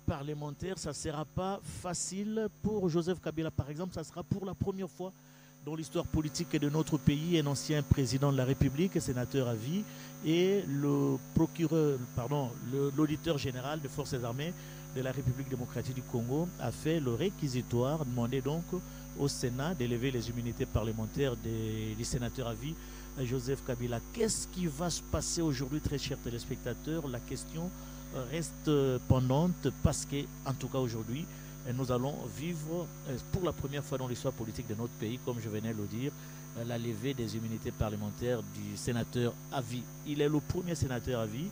parlementaire, ça ne sera pas facile pour Joseph Kabila. Par exemple, ça sera pour la première fois dans l'histoire politique de notre pays un ancien président de la République, sénateur à vie, et le procureur, pardon, l'auditeur général des forces armées de la République démocratique du Congo a fait le réquisitoire, demandé donc au Sénat d'élever les immunités parlementaires des sénateurs à vie à Joseph Kabila. Qu'est-ce qui va se passer aujourd'hui, très chers téléspectateurs? La question reste pendante parce que, en tout cas aujourd'hui, nous allons vivre pour la première fois dans l'histoire politique de notre pays, comme je venais de le dire, la levée des immunités parlementaires du sénateur à vie. Il est le premier sénateur à vie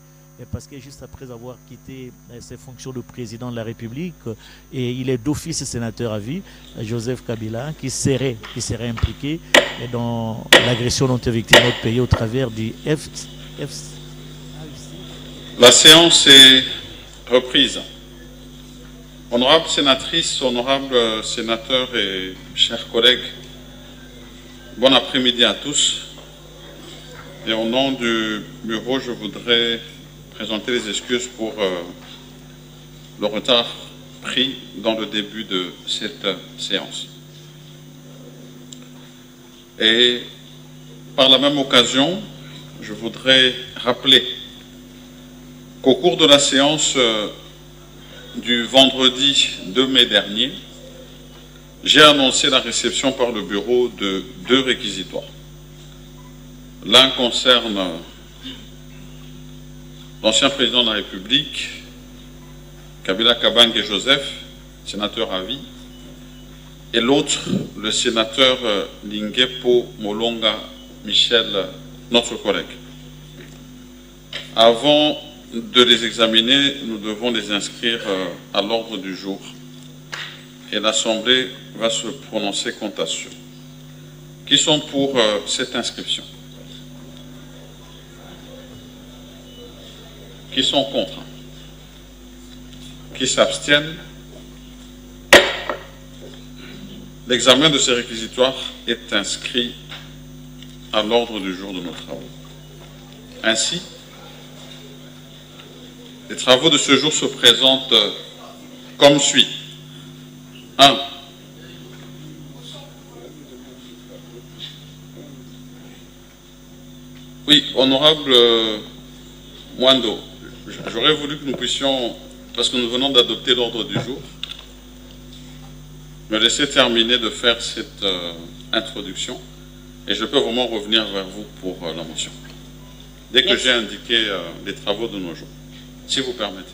parce que juste après avoir quitté ses fonctions de président de la République, et il est d'office sénateur à vie, Joseph Kabila, qui serait impliqué dans l'agression dont est victime notre pays au travers du La séance est reprise. Honorables sénatrices, honorables sénateurs et chers collègues, bon après-midi à tous. Et au nom du bureau, je voudrais présenter les excuses pour le retard pris dans le début de cette séance. Et par la même occasion, je voudrais rappeler qu'au cours de la séance du vendredi 2 mai dernier, j'ai annoncé la réception par le bureau de 2 réquisitoires. L'un concerne l'ancien président de la République, Kabila Kabange Joseph, sénateur à vie, et l'autre, le sénateur Lingepo Molonga Michel, notre collègue. Avant de les examiner, nous devons les inscrire à l'ordre du jour et l'Assemblée va se prononcer quant à ceux qui sont pour cette inscription, qui sont contre, qui s'abstiennent. L'examen de ces réquisitoires est inscrit à l'ordre du jour de nos travaux. Ainsi, les travaux de ce jour se présentent comme suit. 1. Oui, honorable Mwando, j'aurais voulu que nous puissions, parce que nous venons d'adopter l'ordre du jour, me laisser terminer de faire cette introduction et je peux vraiment revenir vers vous pour la motion. Dès que j'ai indiqué les travaux de nos jours. Si vous permettez.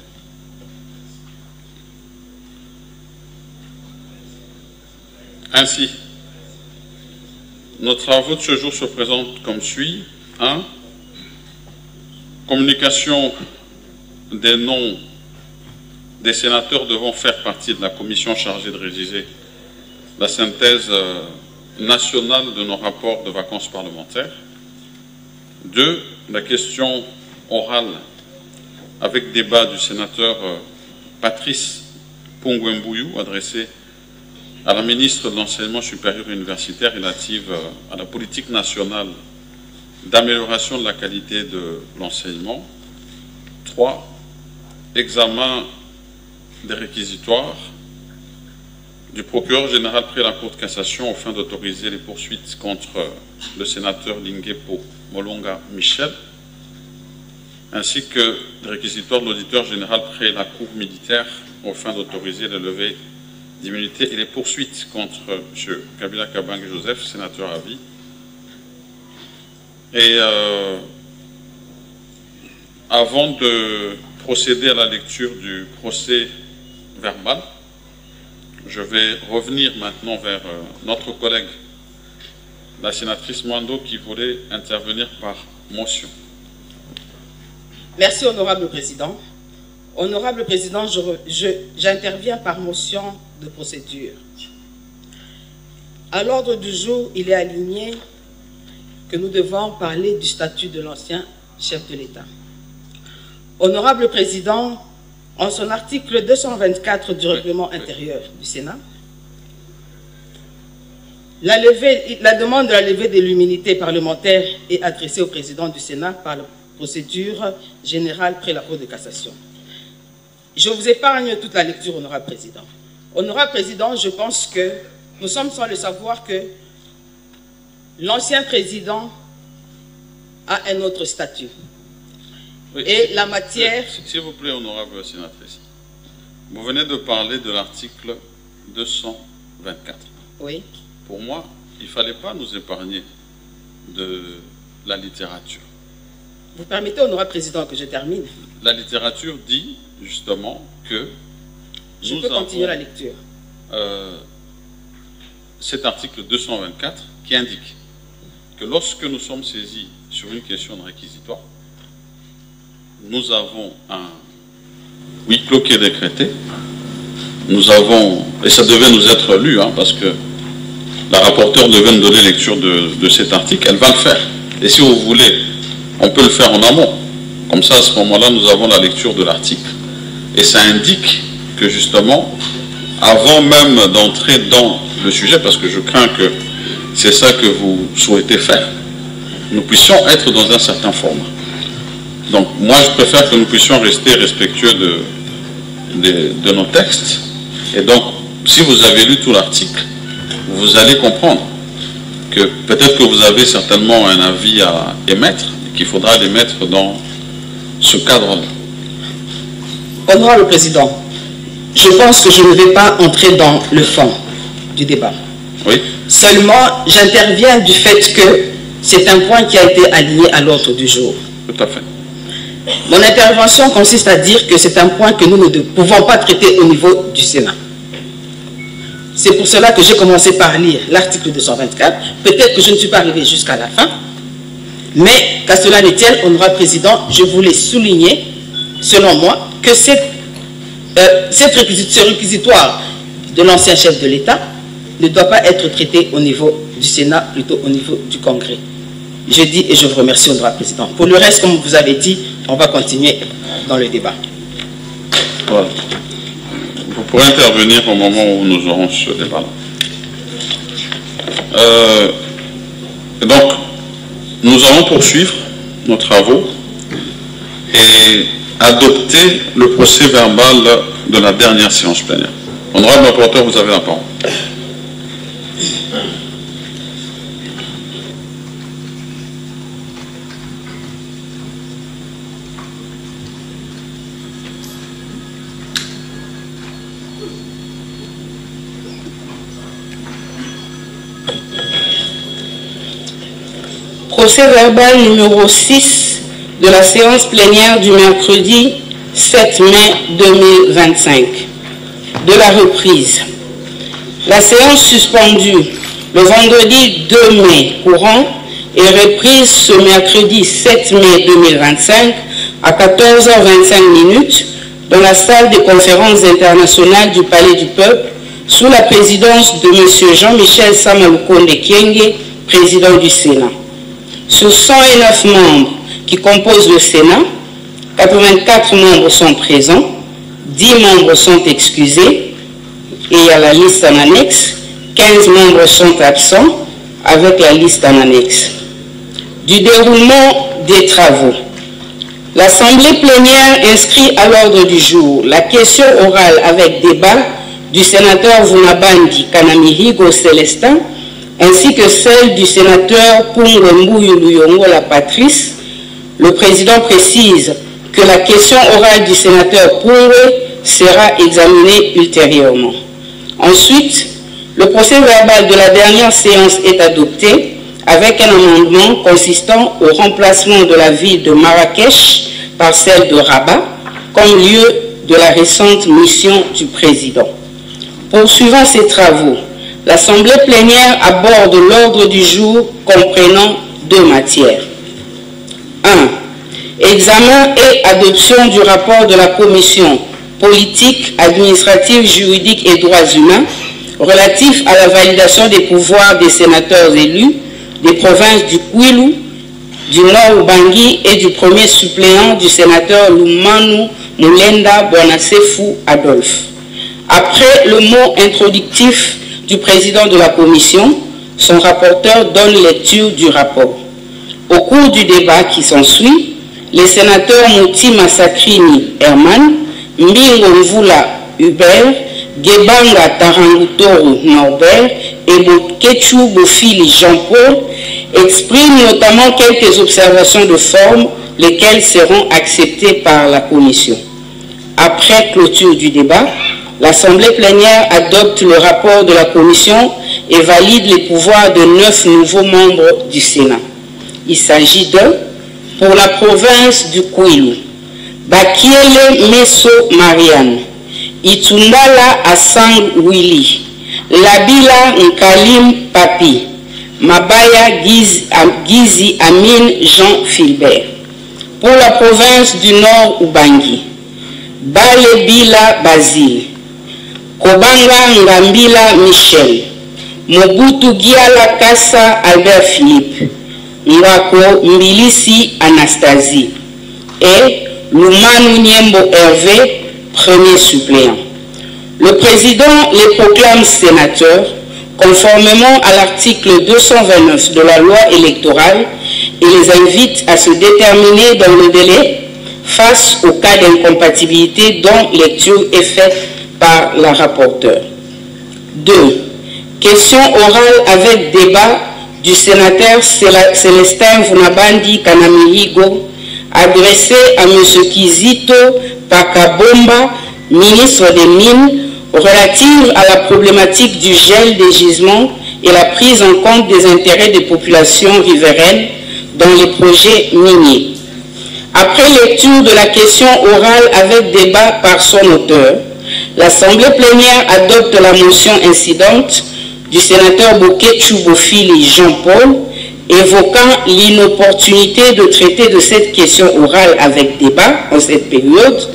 Ainsi, nos travaux de ce jour se présentent comme suit. 1. Communication des noms des sénateurs devant faire partie de la commission chargée de rédiger la synthèse nationale de nos rapports de vacances parlementaires. 2. La question orale avec débat du sénateur Patrice Pongwembouyou, adressé à la ministre de l'Enseignement supérieur et universitaire relative à la politique nationale d'amélioration de la qualité de l'enseignement. 3. Examen des réquisitoires du procureur général près la Cour de cassation afin d'autoriser les poursuites contre le sénateur Lingepo Molonga Michel, ainsi que le réquisitoire de l'auditeur général près la Cour militaire afin d'autoriser la levée d'immunité et les poursuites contre M. Kabila Kabange Joseph, sénateur à vie. Et avant de procéder à la lecture du procès verbal, je vais revenir maintenant vers notre collègue, la sénatrice Mwando, qui voulait intervenir par motion. Merci, Honorable Président. Honorable Président, j'interviens par motion de procédure. À l'ordre du jour, il est aligné que nous devons parler du statut de l'ancien chef de l'État. Honorable Président, en son article 224 du règlement intérieur du Sénat, la demande de la levée de l'immunité parlementaire est adressée au Président du Sénat par la procédure générale près la Cour de cassation. Je vous épargne toute la lecture, Honorable Président. Honorable Président, je pense que nous sommes sans le savoir que l'ancien président a un autre statut. Oui, et la matière... S'il vous plaît, Honorable Sénatrice, vous venez de parler de l'article 224. Oui. Pour moi, il ne fallait pas nous épargner de la littérature. Vous permettez, Honorable Président, que je termine? La littérature dit justement que je peux continuer la lecture. Cet article 224 qui indique que lorsque nous sommes saisis sur une question de réquisitoire, nous avons un huis clos qui est décrété. Nous avons, et ça devait nous être lu, hein, parce que la rapporteure devait nous donner lecture de cet article, elle va le faire. Et si vous voulez, on peut le faire en amont. Comme ça, à ce moment-là, nous avons la lecture de l'article. Et ça indique que justement, avant même d'entrer dans le sujet, parce que je crains que c'est ça que vous souhaitez faire, nous puissions être dans un certain format. Donc, moi, je préfère que nous puissions rester respectueux de nos textes. Et donc, si vous avez lu tout l'article, vous allez comprendre que peut-être que vous avez certainement un avis à émettre, et qu'il faudra l'émettre dans ce cadre-là. Honorable Président, je pense que je ne vais pas entrer dans le fond du débat. Oui. Seulement, j'interviens du fait que c'est un point qui a été aligné à l'ordre du jour. Tout à fait. Mon intervention consiste à dire que c'est un point que nous ne pouvons pas traiter au niveau du Sénat. C'est pour cela que j'ai commencé par lire l'article 224. Peut-être que je ne suis pas arrivé jusqu'à la fin, mais qu'à cela ne tienne, Honorable Président, je voulais souligner, selon moi, que ce réquisitoire de l'ancien chef de l'État ne doit pas être traité au niveau du Sénat, plutôt au niveau du Congrès. Je dis et je vous remercie, Honorable Président. Pour le reste, comme vous avez dit, on va continuer dans le débat. Voilà. Vous pourrez intervenir au moment où nous aurons ce débat-là. Donc, nous allons poursuivre nos travaux et adopter le procès verbal de la dernière séance plénière. Honorable rapporteur, vous avez la parole. Procès verbal numéro 6 de la séance plénière du mercredi 7 mai 2025. De la reprise. La séance suspendue le vendredi 2 mai courant est reprise ce mercredi 7 mai 2025 à 14h25 dans la salle des conférences internationales du Palais du Peuple sous la présidence de M. Jean-Michel Samalukonde Kyenge, président du Sénat. Sur 109 membres qui composent le Sénat, 84 membres sont présents, 10 membres sont excusés, et il y a la liste en annexe, 15 membres sont absents, avec la liste en annexe. Du déroulement des travaux. L'Assemblée plénière inscrit à l'ordre du jour la question orale avec débat du sénateur Vunabandi Kanamihigo Célestin, ainsi que celle du sénateur Pungwembuyu Luyongola Patrice. Le président précise que la question orale du sénateur Pungwe sera examinée ultérieurement. Ensuite, le procès verbal de la dernière séance est adopté avec un amendement consistant au remplacement de la ville de Marrakech par celle de Rabat comme lieu de la récente mission du président. Poursuivant ces travaux, l'Assemblée plénière aborde l'ordre du jour comprenant deux matières. 1. Examen et adoption du rapport de la Commission politique, administrative, juridique et droits humains relatif à la validation des pouvoirs des sénateurs élus des provinces du Kwilu, du Nord Ubangi et du premier suppléant du sénateur Lumanu Mulenda Bonasefu Adolphe. Après le mot introductif du président de la commission, son rapporteur donne lecture du rapport. Au cours du débat qui s'ensuit, les sénateurs Mouti Massakrini Herman, Mbingo Mvula Hubert, Gebanga Tarangutoro Norbert et Bokechu Bofili Jean-Paul expriment notamment quelques observations de forme, lesquelles seront acceptées par la Commission. Après clôture du débat, l'Assemblée plénière adopte le rapport de la Commission et valide les pouvoirs de 9 nouveaux membres du Sénat. Il s'agit de, pour la province du Kwilu, Bakiele Meso Marianne, Itundala Asang Willy, Labila Nkalim Papi, Mabaya Gizi Amin Jean Philbert. Pour la province du Nord Ubangi, Balebila Basile, Kobanga Ngambila Michel, Mobutu Giala Kassa Albert Philippe, Ngako Mbilisi Anastasie et Lumanu Niembo Hervé, premier suppléant. Le président les proclame sénateurs conformément à l'article 229 de la loi électorale et les invite à se déterminer dans le délai face au cas d'incompatibilité dont lecture est faite par la rapporteure. 2. Question orale avec débat du sénateur Célestin Vunabandi Kanamiligo adressée à M. Kizito Pakabomba, ministre des Mines, relative à la problématique du gel des gisements et la prise en compte des intérêts des populations riveraines dans les projets miniers. Après lecture de la question orale avec débat par son auteur, l'Assemblée plénière adopte la motion incidente du sénateur Bokechu Bofili Jean-Paul évoquant l'inopportunité de traiter de cette question orale avec débat en cette période,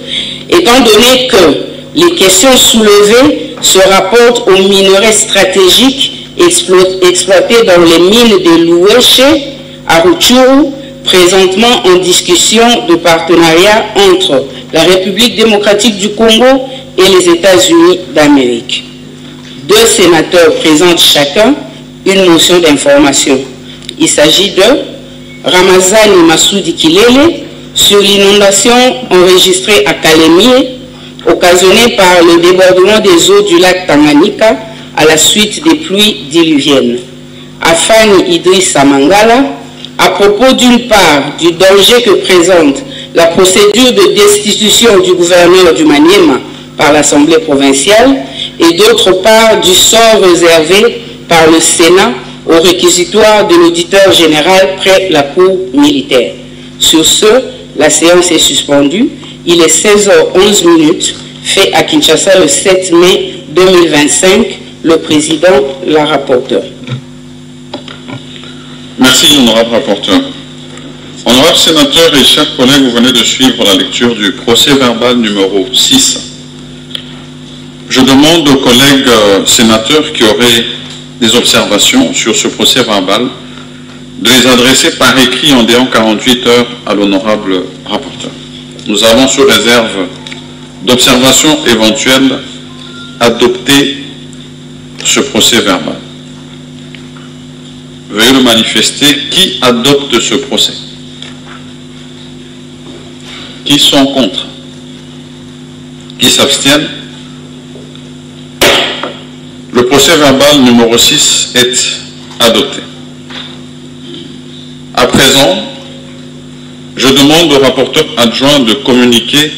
étant donné que les questions soulevées se rapportent aux minerais stratégiques exploités dans les mines de Louéché, à Rutshuru, présentement en discussion de partenariat entre la République démocratique du Congo et les États-Unis d'Amérique. 2 sénateurs présentent chacun une motion d'information. Il s'agit de Ramazani Massoudi Kilele sur l'inondation enregistrée à Kalemie, occasionnée par le débordement des eaux du lac Tanganyika à la suite des pluies diluviennes. Afani Idrissa Mangala, à propos d'une part du danger que présente la procédure de destitution du gouverneur du Maniema par l'Assemblée provinciale et d'autre part du sort réservé par le Sénat au réquisitoire de l'auditeur général près la cour militaire. Sur ce, la séance est suspendue. Il est 16h11, fait à Kinshasa le 7 mai 2025. Le président, la rapporteure. Merci, honorable rapporteur. Honorable sénateur et chers collègues, vous venez de suivre la lecture du procès verbal numéro 6. Je demande aux collègues sénateurs qui auraient des observations sur ce procès verbal de les adresser par écrit en délai 48 heures à l'honorable rapporteur. Nous avons, sous réserve d'observations éventuelles, adopté ce procès verbal. Veuillez le manifester. Qui adopte ce procès? Qui sont contre? Qui s'abstiennent? Le procès verbal numéro 6 est adopté. À présent, je demande au rapporteur adjoint de communiquer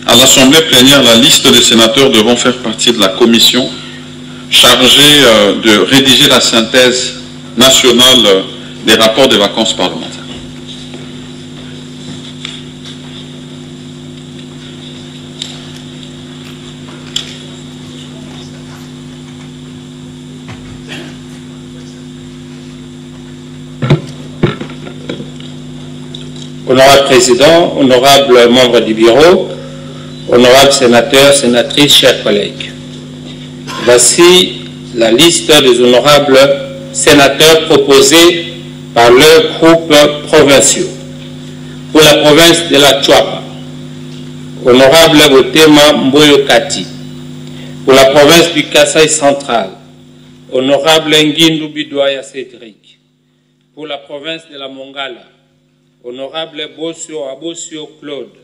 à l'Assemblée plénière la liste des sénateurs devant faire partie de la commission chargée de rédiger la synthèse nationale des rapports des vacances parlementaires. Honorable Président, honorables membres du bureau, honorables sénateurs, sénatrices, chers collègues. Voici la liste des honorables sénateurs proposés par leurs groupes provinciaux. Pour la province de la Tchouapa, honorable Botema Mboyo Kati. Pour la province du Kasaï central, honorable Nguindu Bidouaya Cédric. Pour la province de la Mongala, honorable Bossio Abosio Claude.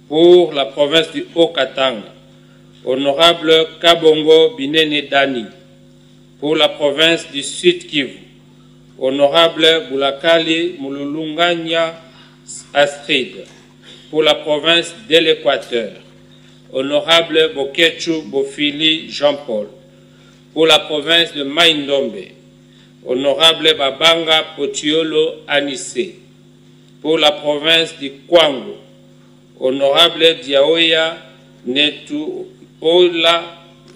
pour la province du Haut-Katanga, Honorable Kabongo Binene Dani, pour la province du Sud-Kivu, Honorable Boulakali Moululunganya Astrid, pour la province de l'Équateur, Honorable Bokechu Bofili Jean-Paul, pour la province de Maïndombe, Honorable Babanga Potiolo Anissé, pour la province du Kwango, Honorable Diaoya Netuola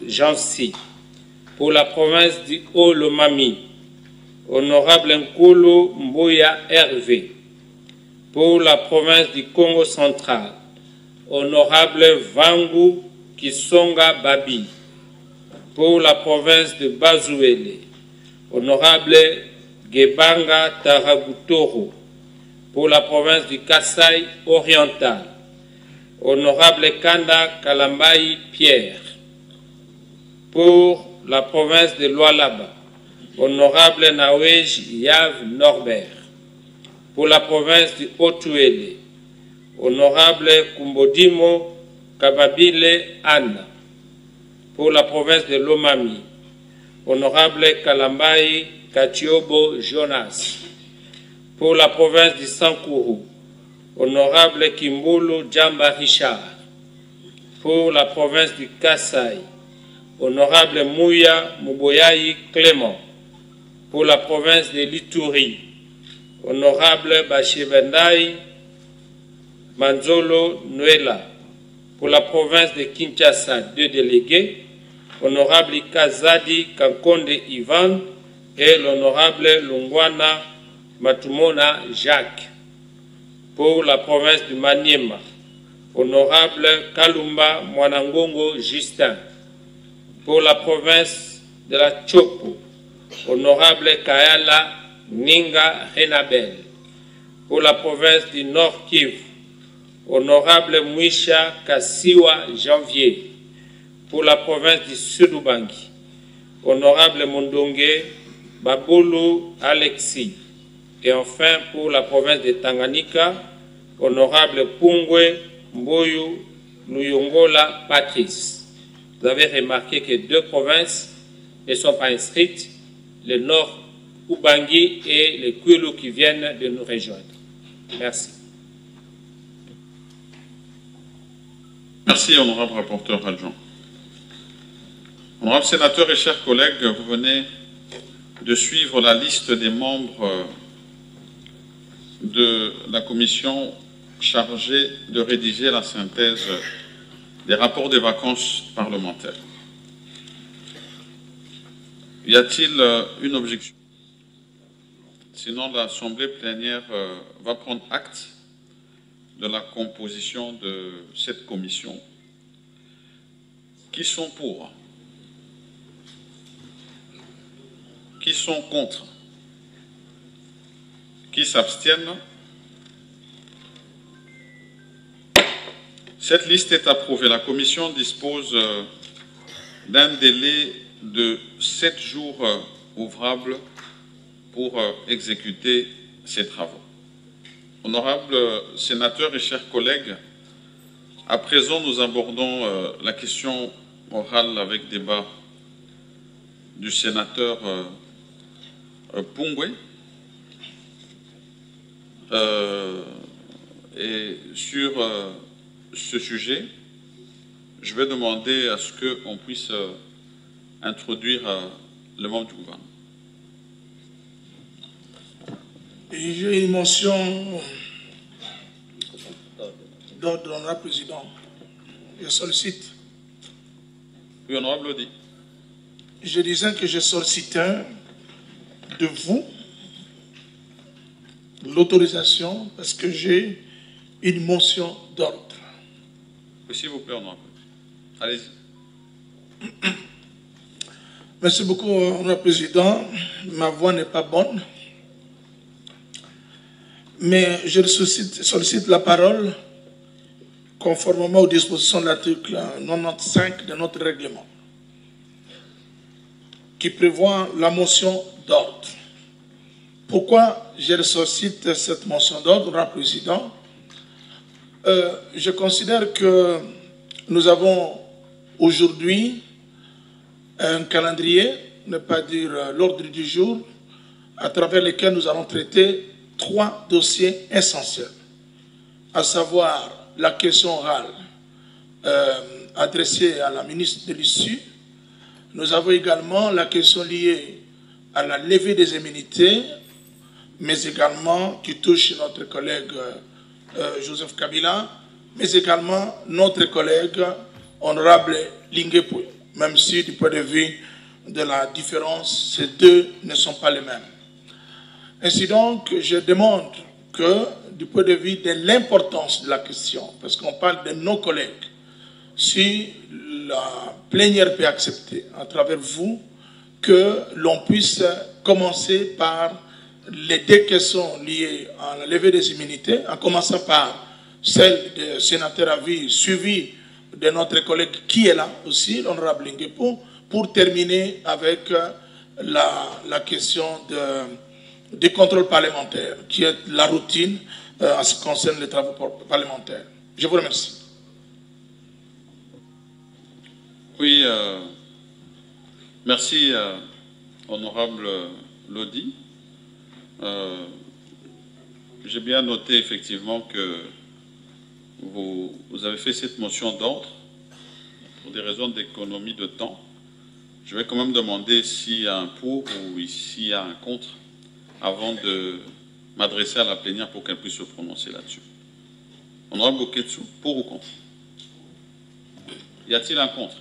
Jansi, pour la province du Haut-Lomami, Honorable Nkulu Mboya Hervé, pour la province du Congo central, Honorable Vangu Kisonga Babi, pour la province de Bazouele, Honorable Gebanga Taragutoro, pour la province du Kasaï oriental, Honorable Kanda Kalambaï Pierre, pour la province de Lualaba, Honorable Nawej Yav Norbert, pour la province du Haut-Touélé, Honorable Kumbodimo Kababile Anna, pour la province de Lomami, Honorable Kalambaï Katiobo Jonas, pour la province du Sankourou, Honorable Kimbulu Djamba Richard, pour la province du Kasaï, Honorable Mouya Mouboyaï Clément, pour la province de l'Ituri, Honorable Bachebendaï Manzolo Nuela, pour la province de Kinshasa, 2 délégués, Honorable Kazadi Kankonde Ivan et l'Honorable Lungwana Matumona Jacques, pour la province du Maniema, Honorable Kalumba Mwanangongo Justin, pour la province de la Chopo, Honorable Kayala Ninga Renabel, pour la province du Nord Kivu, Honorable Mouisha Kassiwa Janvier, pour la province du Sud-Ubangi, Honorable Mondongue Babulu Alexis, et enfin pour la province de Tanganyika, Honorable Pungwe Mboyu Luyongola Patrice. Vous avez remarqué que 2 provinces ne sont pas inscrites, le Nord Ubangi et le Kwilu qui viennent de nous rejoindre. Merci. Merci, honorable rapporteur adjoint. Honorable sénateur et chers collègues, vous venez de suivre la liste des membres de la commission chargée de rédiger la synthèse des rapports des vacances parlementaires. Y a-t-il une objection? Sinon, l'Assemblée plénière va prendre acte de la composition de cette commission. Qui sont pour? Qui sont contre? Qui s'abstiennent? Cette liste est approuvée. La commission dispose d'un délai de 7 jours ouvrables pour exécuter ces travaux. Honorables sénateurs et chers collègues, à présent nous abordons la question orale avec débat du sénateur Pungwe. Et sur ce sujet, je vais demander à ce qu'on puisse introduire le membre du gouvernement. J'ai une motion d'ordre, honorable président. Je sollicite. Oui, honorable Lodi. Je disais que je sollicite de vous l'autorisation parce que j'ai une motion d'ordre. Oui, s'il vous plaît, honorable. Allez-y. Merci beaucoup, honorable président. Ma voix n'est pas bonne. Mais je sollicite la parole conformément aux dispositions de l'article 95 de notre règlement qui prévoit la motion d'ordre. Pourquoi je sollicite cette motion d'ordre, honorable président? je considère que nous avons aujourd'hui un calendrier, ne pas dire l'ordre du jour, à travers lequel nous allons traiter 3 dossiers essentiels, à savoir la question orale adressée à la ministre de l'Issue. Nous avons également la question liée à la levée des immunités, mais également qui touche notre collègue Joseph Kabila, mais également notre collègue honorable Linguépoué, même si du point de vue de la différence, ces deux ne sont pas les mêmes. Ainsi donc, je demande que, du point de vue de l'importance de la question, parce qu'on parle de nos collègues, si la plénière peut accepter, à travers vous, que l'on puisse commencer par les 2 questions liées à la levée des immunités, en commençant par celle du sénateur à vie, suivie de notre collègue qui est là aussi, l'honorable Linguépoué, pour terminer avec la question du contrôle parlementaire, qui est la routine en ce qui concerne les travaux parlementaires. Je vous remercie. Oui, merci, honorable Lodi. J'ai bien noté effectivement que vous avez fait cette motion d'ordre pour des raisons d'économie de temps. Je vais quand même demander s'il y a un pour ou s'il y a un contre avant de m'adresser à la plénière pour qu'elle puisse se prononcer là-dessus. Honorable Oketsu, pour ou contre? Y a-t-il un contre?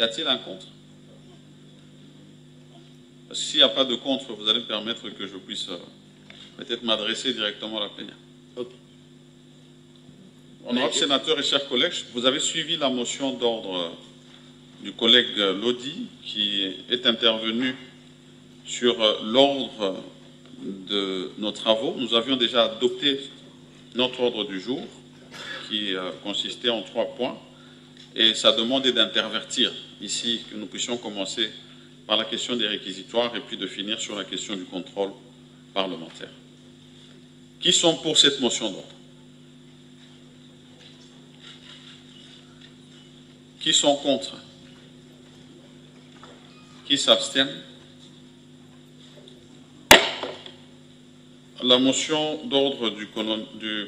Y a-t-il un contre? S'il n'y a pas de contre, vous allez me permettre que je puisse peut-être m'adresser directement à la plénière. Okay. Honorable sénateur et chers collègues, vous avez suivi la motion d'ordre du collègue Lodi qui est intervenu sur l'ordre de nos travaux. Nous avions déjà adopté notre ordre du jour qui consistait en 3 points et sa demande est d'intervertir ici, que nous puissions commencer par la question des réquisitoires et puis de finir sur la question du contrôle parlementaire. Qui sont pour cette motion d'ordre? Qui sont contre? Qui s'abstiennent? La motion d'ordre du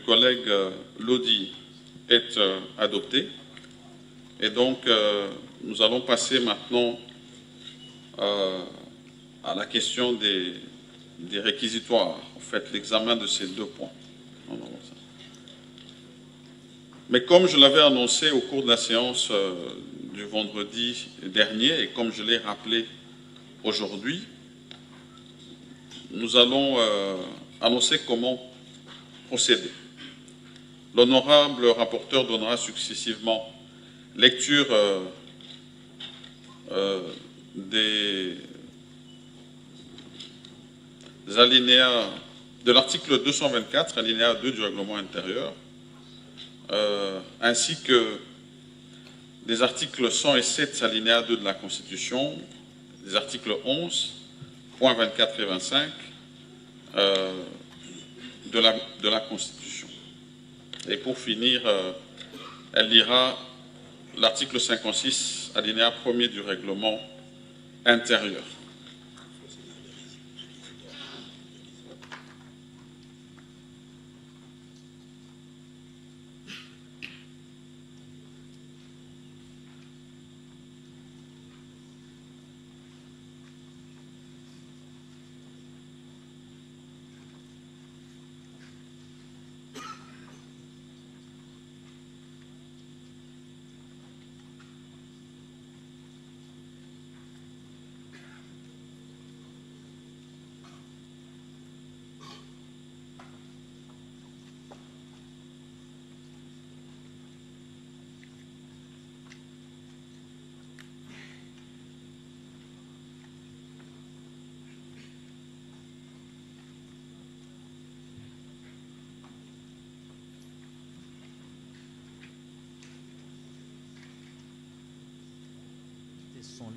collègue Lodi est adoptée. Et donc, nous allons passer maintenant à la question des réquisitoires, en fait, l'examen de ces 2 points. Mais comme je l'avais annoncé au cours de la séance du vendredi dernier, et comme je l'ai rappelé aujourd'hui, nous allons annoncer comment procéder. L'honorable rapporteur donnera successivement lecture des alinéas de l'article 224, alinéa 2 du règlement intérieur, ainsi que des articles 107, alinéa 2 de la Constitution, des articles 11, points 24 et 25 de la Constitution. Et pour finir, elle lira l'article 56, alinéa 1er du règlement intérieur.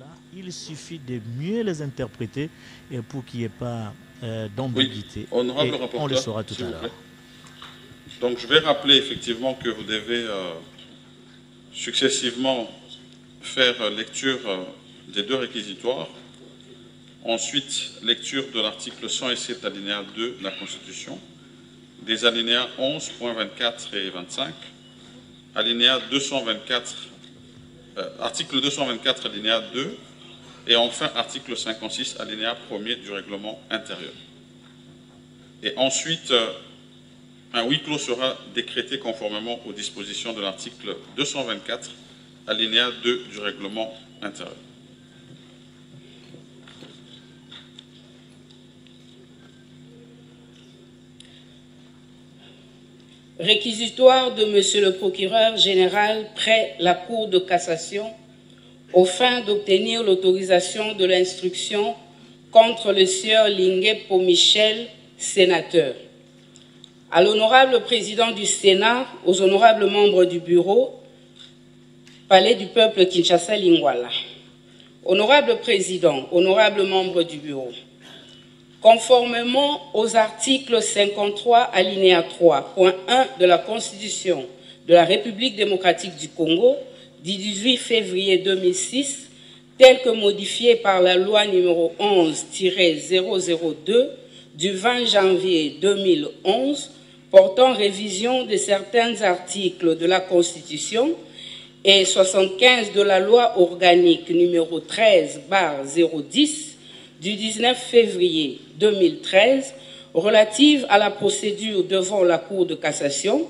Là, il suffit de mieux les interpréter et pour qu'il n'y ait pas d'ambiguïté. Oui, on le saura tout à l'heure. Donc je vais rappeler effectivement que vous devez successivement faire lecture des deux réquisitoires. Ensuite, lecture de l'article 107 alinéa 2 de la Constitution, des alinéas 11.24 et 25, alinéa 224, article 224 alinéa 2, et enfin article 56 alinéa 1er du règlement intérieur. Et ensuite, un huis clos sera décrété conformément aux dispositions de l'article 224 alinéa 2 du règlement intérieur. Réquisitoire de Monsieur le procureur général près la Cour de cassation aux fins d'obtenir l'autorisation de l'instruction contre le sieur Lingué Pomichel, sénateur. À l'honorable président du Sénat, aux honorables membres du bureau, Palais du peuple Kinshasa Lingwala. Honorable président, honorables membres du bureau, conformément aux articles 53 alinéa 3.1 de la Constitution de la République démocratique du Congo du 18 février 2006, tel que modifié par la loi numéro 11-002 du 20 janvier 2011 portant révision de certains articles de la Constitution et 75 de la loi organique numéro 13/010 du 19 février 2013 relative à la procédure devant la Cour de cassation,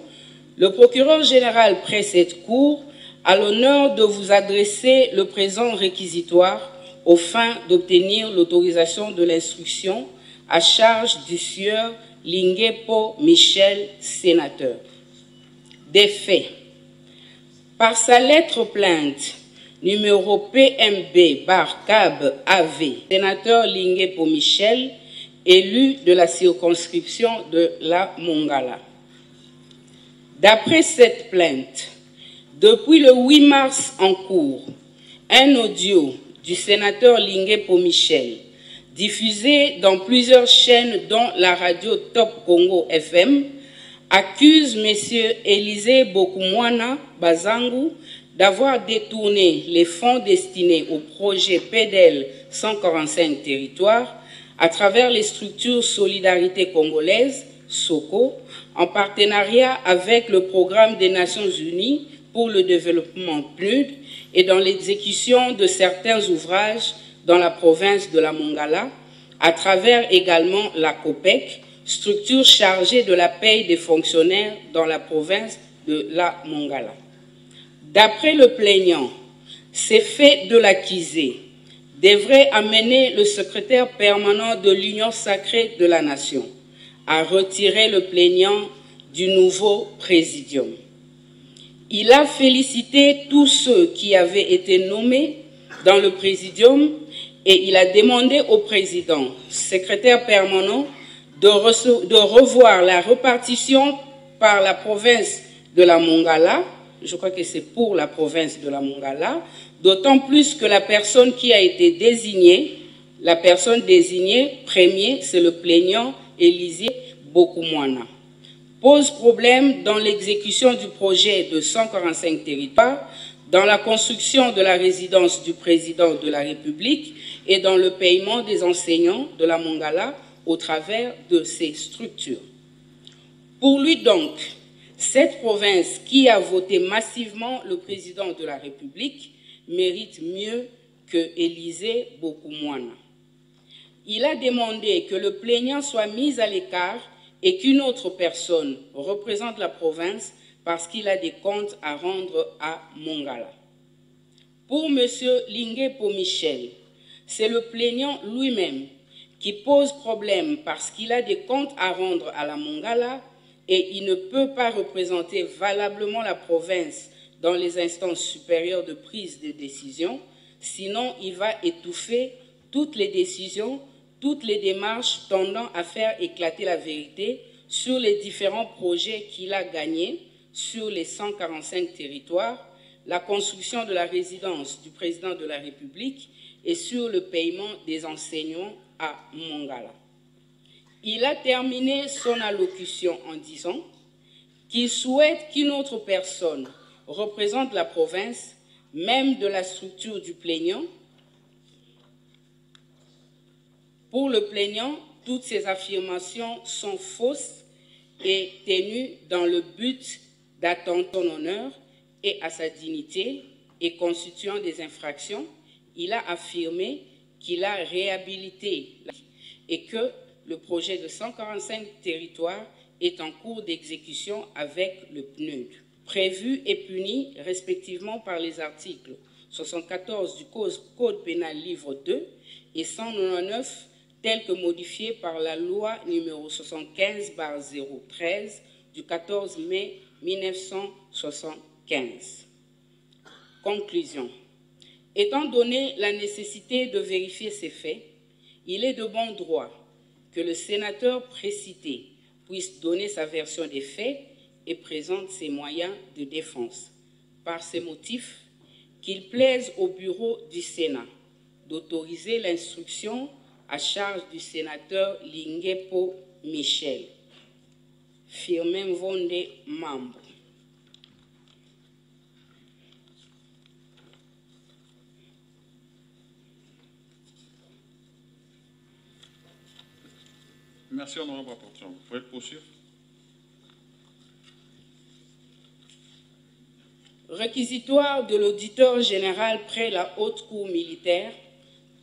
le procureur général près cette Cour a l'honneur de vous adresser le présent réquisitoire aux fins d'obtenir l'autorisation de l'instruction à charge du sieur Lingué Pomichel, sénateur. Des faits. Par sa lettre plainte numéro PMB/CAB-AV, sénateur Lingué Pomichel, élu de la circonscription de la Mongala. D'après cette plainte, depuis le 8 mars en cours, un audio du sénateur Lingué Pomichel, diffusé dans plusieurs chaînes dont la radio Top Congo FM, accuse M. Élisée Bokumwana Bazangu d'avoir détourné les fonds destinés au projet PEDEL 145 territoires à travers les structures Solidarité Congolaise, SOCO, en partenariat avec le Programme des Nations Unies pour le développement PNUD et dans l'exécution de certains ouvrages dans la province de la Mongala, à travers également la COPEC, structure chargée de la paie des fonctionnaires dans la province de la Mongala. D'après le plaignant, ces faits de l'accusé devraient amener le secrétaire permanent de l'Union sacrée de la Nation à retirer le plaignant du nouveau présidium. Il a félicité tous ceux qui avaient été nommés dans le présidium et il a demandé au président, secrétaire permanent, de revoir la répartition par la province de la Mongala, je crois que c'est pour la province de la Mongala, d'autant plus que la personne qui a été désignée, la personne désignée premier, c'est le plaignant Élisée Bokumwana, pose problème dans l'exécution du projet de 145 territoires, dans la construction de la résidence du président de la République et dans le paiement des enseignants de la Mongala au travers de ces structures. Pour lui donc, cette province qui a voté massivement le président de la République mérite mieux que Élisée Bokumwana. Il a demandé que le plaignant soit mis à l'écart et qu'une autre personne représente la province parce qu'il a des comptes à rendre à Mongala. Pour M. Lingué Pomichel, c'est le plaignant lui-même qui pose problème parce qu'il a des comptes à rendre à la Mongala et il ne peut pas représenter valablement la province dans les instances supérieures de prise de décision, sinon il va étouffer toutes les décisions, toutes les démarches tendant à faire éclater la vérité sur les différents projets qu'il a gagnés sur les 145 territoires, la construction de la résidence du président de la République et sur le paiement des enseignants à Mongala. Il a terminé son allocution en disant qu'il souhaite qu'une autre personne représente la province, même de la structure du plaignant. Pour le plaignant, toutes ces affirmations sont fausses et tenues dans le but d'attenter à son honneur et à sa dignité et constituant des infractions. Il a affirmé qu'il a réhabilité et que le projet de 145 territoires est en cours d'exécution avec le PNUD, prévu et puni respectivement par les articles 74 du Code pénal livre 2 et 199 tel que modifié par la loi numéro 75/013 du 14 mai 1975. Conclusion. Étant donné la nécessité de vérifier ces faits, il est de bon droit que le sénateur précité puisse donner sa version des faits et présente ses moyens de défense. Par ces motifs, qu'il plaise au bureau du Sénat d'autoriser l'instruction à charge du sénateur Lingepo Michel. Firmin Vonde, membre. Merci, honorable rapporteur. Vous pouvez poursuivre. Réquisitoire de l'auditeur général près la haute cour militaire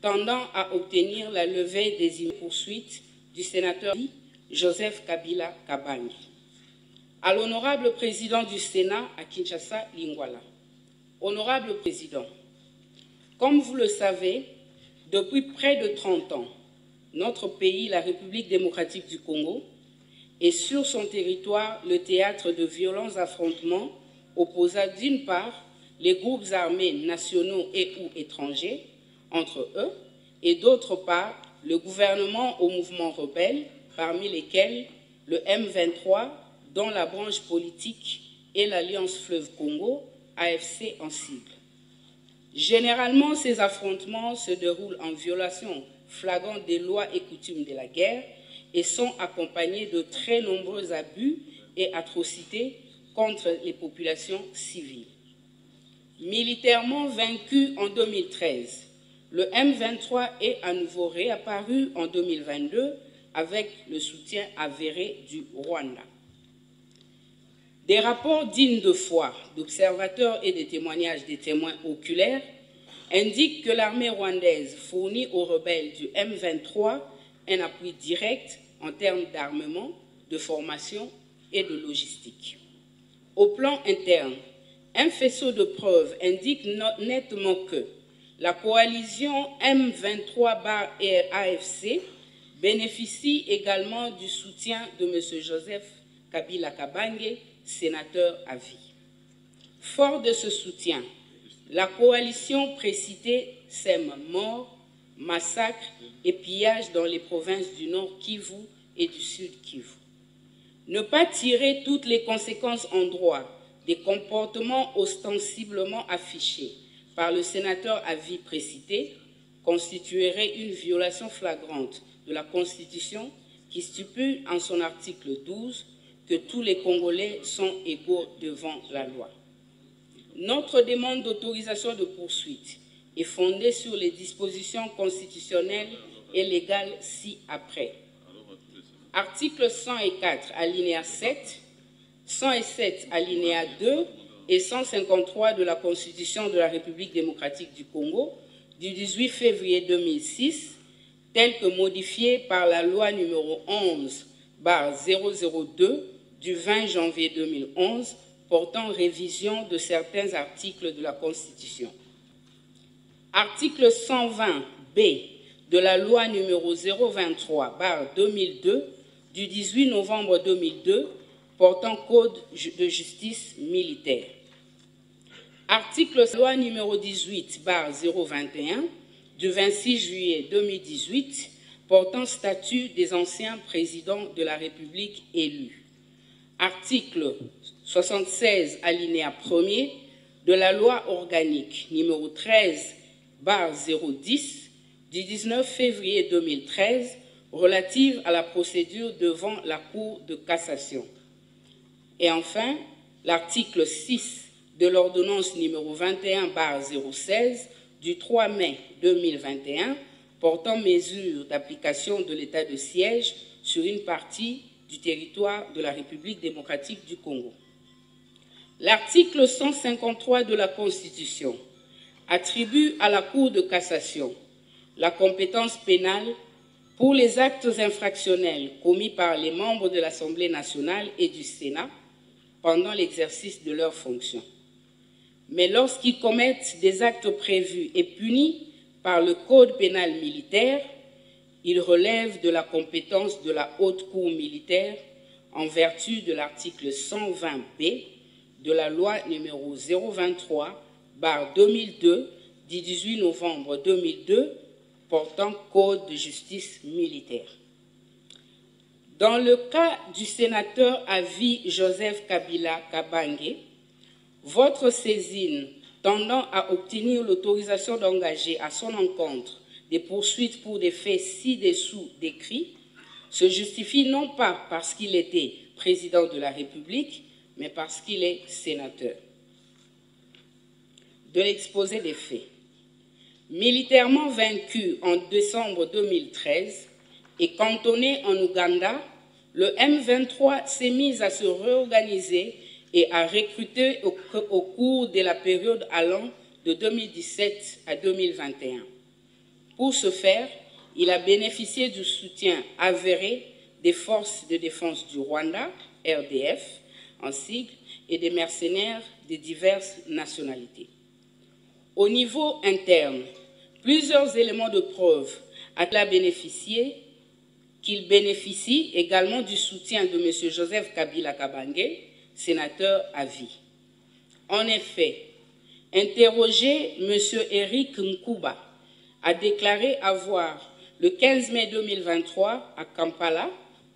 tendant à obtenir la levée des poursuites du sénateur Joseph Kabila Kabange. À l'honorable président du Sénat à Kinshasa, Lingwala. Honorable président, comme vous le savez, depuis près de 30 ans, notre pays, la République démocratique du Congo, est sur son territoire le théâtre de violents affrontements opposant d'une part les groupes armés nationaux et ou étrangers entre eux et d'autre part le gouvernement aux mouvements rebelles, parmi lesquels le M23 dont la branche politique est l'Alliance Fleuve Congo, AFC en sigle. Généralement, ces affrontements se déroulent en violation flagrante des lois et coutumes de la guerre et sont accompagnés de très nombreux abus et atrocités contre les populations civiles. Militairement vaincu en 2013, le M23 est à nouveau réapparu en 2022 avec le soutien avéré du Rwanda. Des rapports dignes de foi d'observateurs et des témoignages des témoins oculaires indiquent que l'armée rwandaise fournit aux rebelles du M23 un appui direct en termes d'armement, de formation et de logistique. Au plan interne, un faisceau de preuves indique nettement que la coalition M23/AFC bénéficie également du soutien de M. Joseph Kabila Kabange, sénateur à vie. Fort de ce soutien, la coalition précitée sème morts, massacres et pillages dans les provinces du Nord Kivu et du Sud Kivu. Ne pas tirer toutes les conséquences en droit des comportements ostensiblement affichés par le sénateur à vie précité constituerait une violation flagrante de la Constitution qui stipule en son article 12 que tous les Congolais sont égaux devant la loi. Notre demande d'autorisation de poursuite est fondée sur les dispositions constitutionnelles et légales ci-après. Article 104, alinéa 7, 107, alinéa 2 et 153 de la Constitution de la République démocratique du Congo du 18 février 2006, tel que modifié par la loi numéro 11/002 du 20 janvier 2011 portant révision de certains articles de la Constitution. Article 120B de la loi numéro 023/2002 du 18 novembre 2002 portant Code de justice militaire. Article de la loi numéro 18/021 du 26 juillet 2018 portant statut des anciens présidents de la République élus. Article 76 alinéa 1er de la loi organique numéro 13/010 du 19 février 2013 relative à la procédure devant la Cour de cassation. Et enfin, l'article 6 de l'ordonnance numéro 21/016 du 3 mai 2021 portant mesures d'application de l'état de siège sur une partie du territoire de la République démocratique du Congo. L'article 153 de la Constitution attribue à la Cour de cassation la compétence pénale pour les actes infractionnels commis par les membres de l'Assemblée nationale et du Sénat pendant l'exercice de leurs fonctions. Mais lorsqu'ils commettent des actes prévus et punis par le Code pénal militaire, ils relèvent de la compétence de la Haute Cour militaire en vertu de l'article 120B de la loi numéro 023/2002 du 18 novembre 2002 portant Code de justice militaire. Dans le cas du sénateur à vie Joseph Kabila Kabange, votre saisine tendant à obtenir l'autorisation d'engager à son encontre des poursuites pour des faits ci-dessous décrits se justifie non pas parce qu'il était président de la République, mais parce qu'il est sénateur. De l'exposé des faits. Militairement vaincu en décembre 2013 et cantonné en Ouganda, le M23 s'est mis à se réorganiser et à recruter au cours de la période allant de 2017 à 2021. Pour ce faire, il a bénéficié du soutien avéré des forces de défense du Rwanda, RDF, en sigle, et des mercenaires de diverses nationalités. Au niveau interne, plusieurs éléments de preuve ont bénéficié qu'il bénéficie également du soutien de M. Joseph Kabila Kabange, sénateur à vie. En effet, interrogé, M. Eric Nkuba a déclaré avoir, le 15 mai 2023, à Kampala,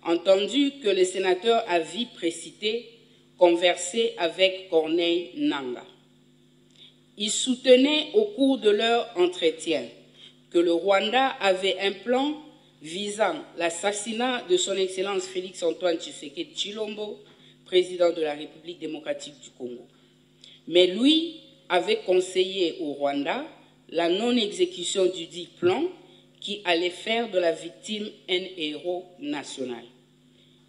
entendu que le sénateur à vie précité conversait avec Corneille Nangaa. Il soutenait au cours de leur entretien que le Rwanda avait un plan visant l'assassinat de son Excellence Félix-Antoine Tshisekedi Tshilombo, président de la République démocratique du Congo. Mais lui avait conseillé au Rwanda la non-exécution du dit plan qui allait faire de la victime un héros national.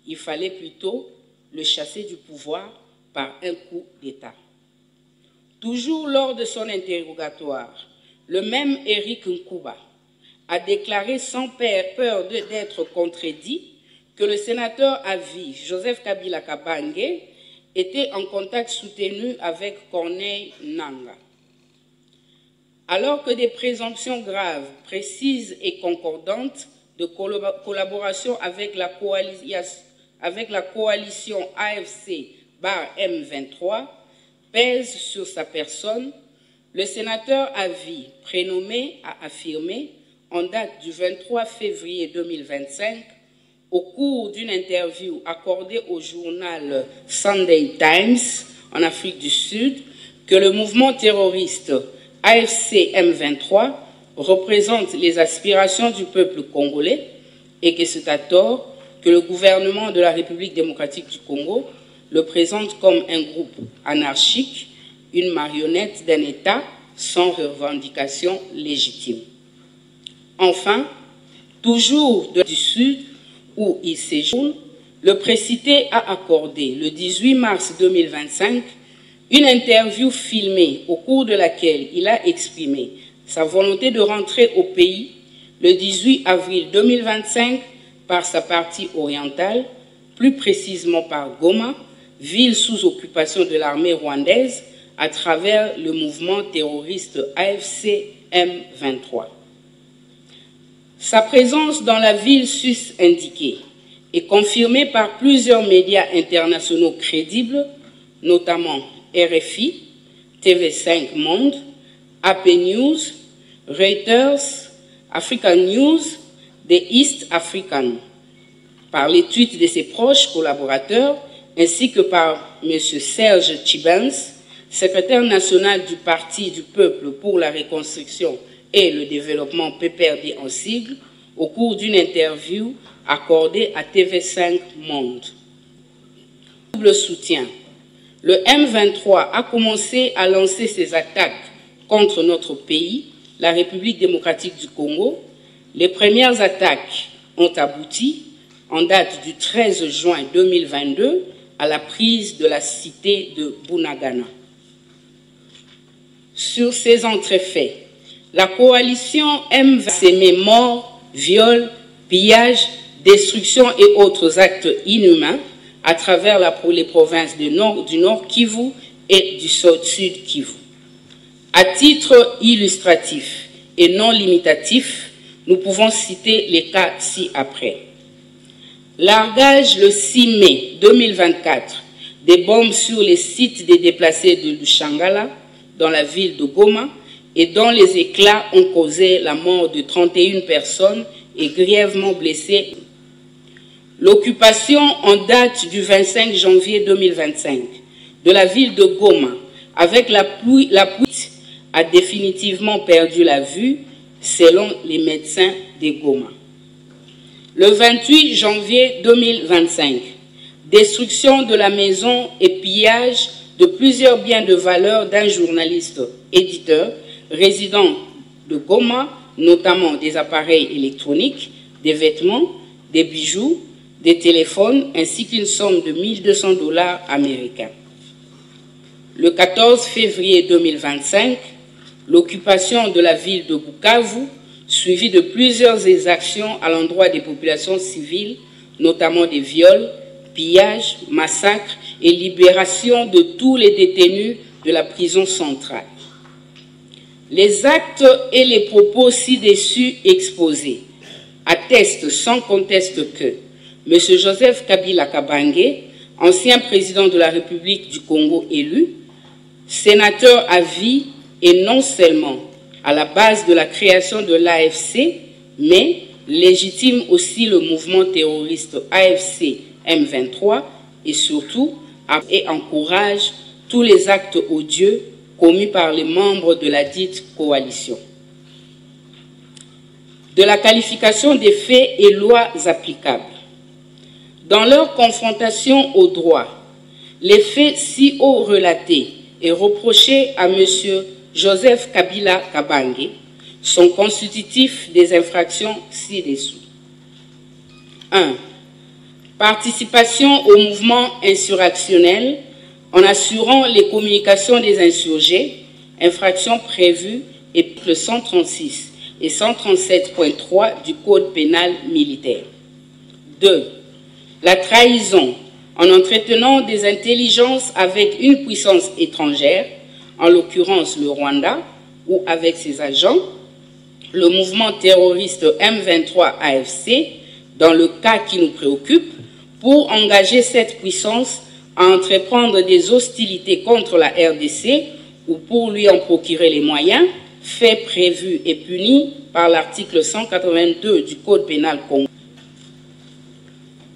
Il fallait plutôt le chasser du pouvoir par un coup d'État. Toujours lors de son interrogatoire, le même Eric Nkuba a déclaré sans peur d'être contredit que le sénateur à vie, Joseph Kabila Kabange, était en contact soutenu avec Corneille Nangaa. Alors que des présomptions graves, précises et concordantes de collaboration avec la coalition AFC/M23 pèsent sur sa personne, le sénateur à vie prénommé a affirmé, en date du 23 février 2025, au cours d'une interview accordée au journal Sunday Times en Afrique du Sud, que le mouvement terroriste AFC/M23 représente les aspirations du peuple congolais et que c'est à tort que le gouvernement de la République démocratique du Congo le présente comme un groupe anarchique, une marionnette d'un État sans revendication légitime. Enfin, toujours du Sud, où il séjourne, le précité a accordé le 18 mars 2025 une interview filmée au cours de laquelle il a exprimé sa volonté de rentrer au pays le 18 avril 2025 par sa partie orientale, plus précisément par Goma, ville sous occupation de l'armée rwandaise, à travers le mouvement terroriste AFC/M23. Sa présence dans la ville sus-indiquée est confirmée par plusieurs médias internationaux crédibles, notamment RFI, TV5 Monde, AP News, Reuters, African News, The East African, par les tweets de ses proches collaborateurs, ainsi que par M. Serge Tchibens, secrétaire national du Parti du Peuple pour la Reconstruction et le Développement PPRD en sigle, au cours d'une interview accordée à TV5 Monde. Double soutien. Le M23 a commencé à lancer ses attaques contre notre pays, la République démocratique du Congo. Les premières attaques ont abouti en date du 13 juin 2022 à la prise de la cité de Bunagana. Sur ces entrefaits, la coalition M23 s'émet morts, viols, pillages, destruction et autres actes inhumains à travers les provinces du Nord Kivu et du Sud Kivu. À titre illustratif et non limitatif, nous pouvons citer les cas ci-après. Largage le 6 mai 2024 des bombes sur les sites des déplacés de Lushangala dans la ville de Goma et dont les éclats ont causé la mort de 31 personnes et grièvement blessé. L'occupation en date du 25 janvier 2025 de la ville de Goma avec la pluie a définitivement perdu la vue selon les médecins de Goma. Le 28 janvier 2025, destruction de la maison et pillage de plusieurs biens de valeur d'un journaliste éditeur résident de Goma, notamment des appareils électroniques, des vêtements, des bijoux, des téléphones, ainsi qu'une somme de 1 200 $ américains. Le 14 février 2025, l'occupation de la ville de Bukavu, suivie de plusieurs exactions à l'endroit des populations civiles, notamment des viols, pillages, massacres et libération de tous les détenus de la prison centrale. Les actes et les propos ci-dessus exposés attestent sans conteste que M. Joseph Kabila Kabange, ancien président de la République du Congo élu, sénateur à vie et non seulement à la base de la création de l'AFC, mais légitime aussi le mouvement terroriste AFC M23 et surtout et encourage tous les actes odieux commis par les membres de la dite coalition. De la qualification des faits et lois applicables. Dans leur confrontation au droit, les faits si haut relatés et reprochés à M. Joseph Kabila Kabange sont constitutifs des infractions ci-dessous. 1. Participation au mouvement insurrectionnel en assurant les communications des insurgés, infractions prévues articles 136 et 137.3 du Code pénal militaire. 2. La trahison en entretenant des intelligences avec une puissance étrangère, en l'occurrence le Rwanda, ou avec ses agents, le mouvement terroriste M23 AFC, dans le cas qui nous préoccupe, pour engager cette puissance à entreprendre des hostilités contre la RDC ou pour lui en procurer les moyens, faits prévus et punis par l'article 182 du Code pénal congolais.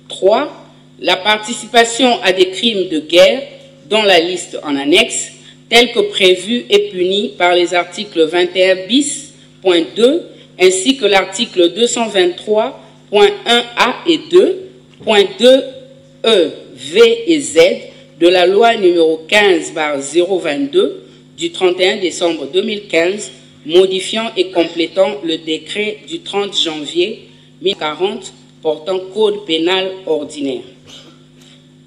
3. La participation à des crimes de guerre, dont la liste en annexe, tels que prévus et punis par les articles 21 bis.2 ainsi que l'article 223.1a et 2.2 E, V et Z de la loi numéro 15/022 du 31 décembre 2015 modifiant et complétant le décret du 30 janvier 1040 portant code pénal ordinaire.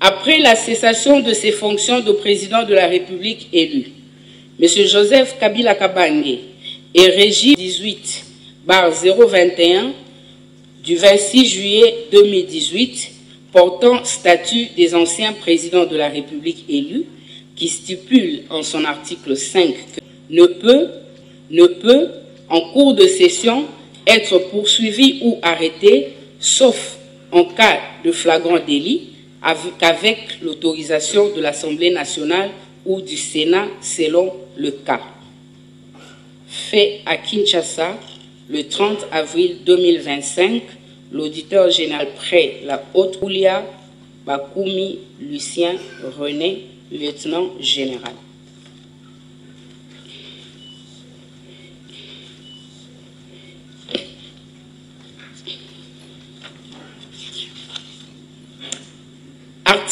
Après la cessation de ses fonctions de président de la République élu, M. Joseph Kabila Kabange est régi 18/021 du 26 juillet 2018 portant statut des anciens présidents de la République élus qui stipule en son article 5 que ne peut, en cours de session, être poursuivi ou arrêté, sauf en cas de flagrant délit, qu'avec l'autorisation de l'Assemblée nationale ou du Sénat selon le cas. Fait à Kinshasa le 30 avril 2025, l'auditeur général près la Haute-Oulia, Bakumi Lucien René, lieutenant général.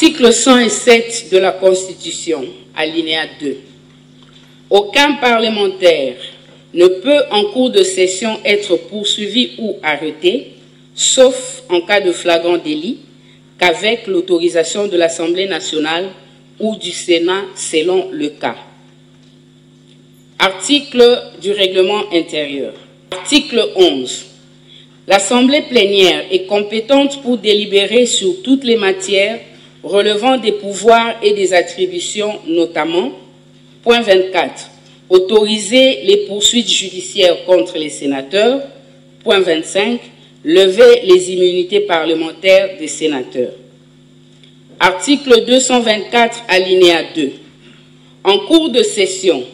Article 107 de la Constitution, alinéa 2. Aucun parlementaire ne peut en cours de session être poursuivi ou arrêté, sauf en cas de flagrant délit, qu'avec l'autorisation de l'Assemblée nationale ou du Sénat selon le cas. Article du règlement intérieur. Article 11. L'Assemblée plénière est compétente pour délibérer sur toutes les matières relevant des pouvoirs et des attributions, notamment, point 24, autoriser les poursuites judiciaires contre les sénateurs, point 25, lever les immunités parlementaires des sénateurs. Article 224, alinéa 2. En cours de session,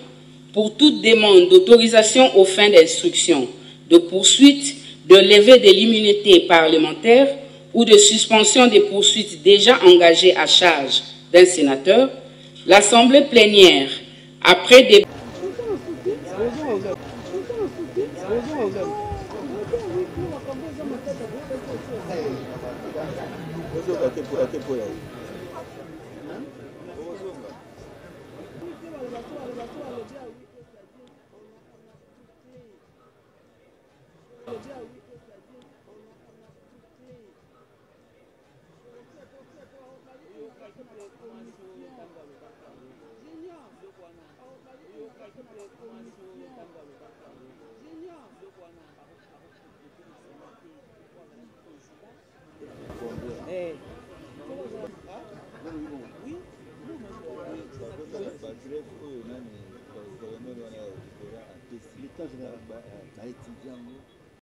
pour toute demande d'autorisation aux fins d'instruction, de poursuite, de levée de l'immunité parlementaire ou de suspension des poursuites déjà engagées à charge d'un sénateur, l'Assemblée plénière, après des...